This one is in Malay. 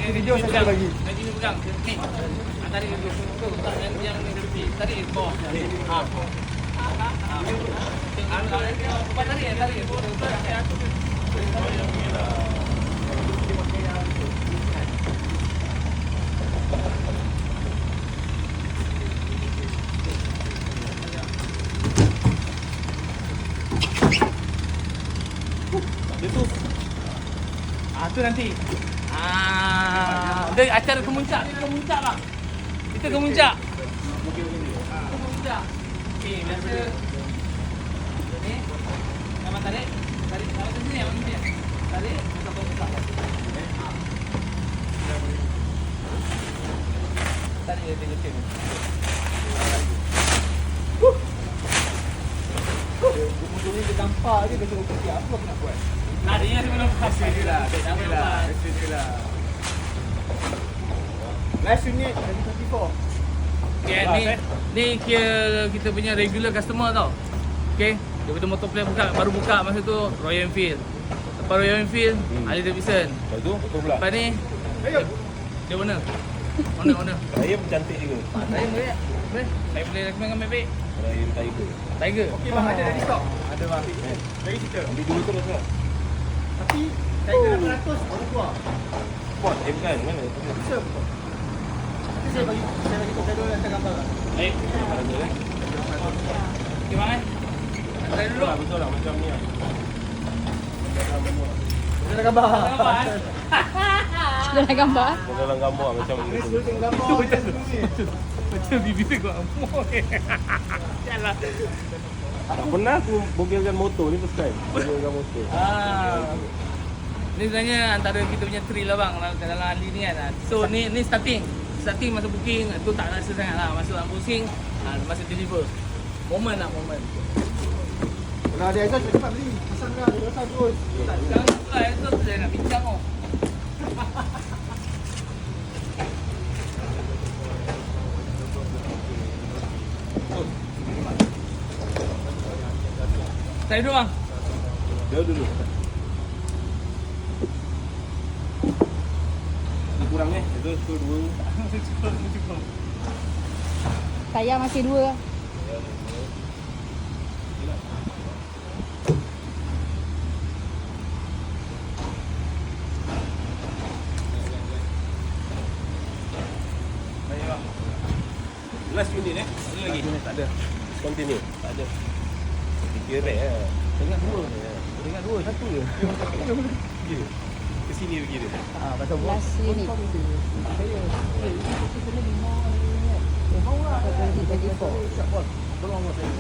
satu video, satu lagi. Lagi ni pegang. Ni. Tarik dulu. Tu, tak yang ni tepi. Tarik ke bawah. Ha. Tarik. Dia tu. Tu nanti. Dia acara kemuncak. Kita kemuncak lah. Kita kemuncak. Kemuncak. Okey, biasa. Ni. Sama tarik. Tarik. Awak ke sini, awak ke sini. Tarik. Buka. Tarik dia leceh ni. Dia ni dia nampak je dia suruh pergi. Apa aku nak buat? Larinya sebelum sampai. Bismillah. Last unit 2024. Okay, ni kira kita punya regular customer tau. Okay, dia betul motor player baru buka masa tu Royal Enfield. Lepas Royal Enfield, Harley Davidson. Lepas tu betul pula. Lepas ni dia mana? Saya pun cantik juga. Saya boleh. Saya boleh recommend baik-baik. Ryan Tiger. Okey bang, ada di stok. Ada bang. Lagi cerita. Ambil dulu terus lah. Tapi Tiger 800 baru keluar. Sport M kan? Mana? Bisa. Nanti saya bagi saya dulu hantar gambar lah. Baik. Okey bang. Saya dulu. Betul lah macam ni lah. Ada gambar. Dalam gambar. Dalam gambar macam ni. Saya tengok gambar ni. Macam bibir kau amuk. Jalan. Tak pernah aku bogelkan motor ni first time. Bogelkan motor. Ni sebenarnya antara kita punya thrill lah bang dalam Harley ni kan. So ni starting masa booking tu tak rasa sangat lah. Masa unboxing, masa deliver. Moment. Kalau ada exhaust cepat beli. Pasang dah ada dosa terus. Tak sekarang pula tu saya nak bincang kau. Saya dulu bang. Dia dulu. Ini kurang ni. Itu dua. Cukup. Saya masih 2. Last unit Ada lagi? Tak ada. Continue. Tak ada. Fikir lah. Ingat 2. Ingat 2, 1 je. Ke sini pergi dia. Pasal Last unit. saya. Mau lah. 2024. Siap bos. Tolong bos saya.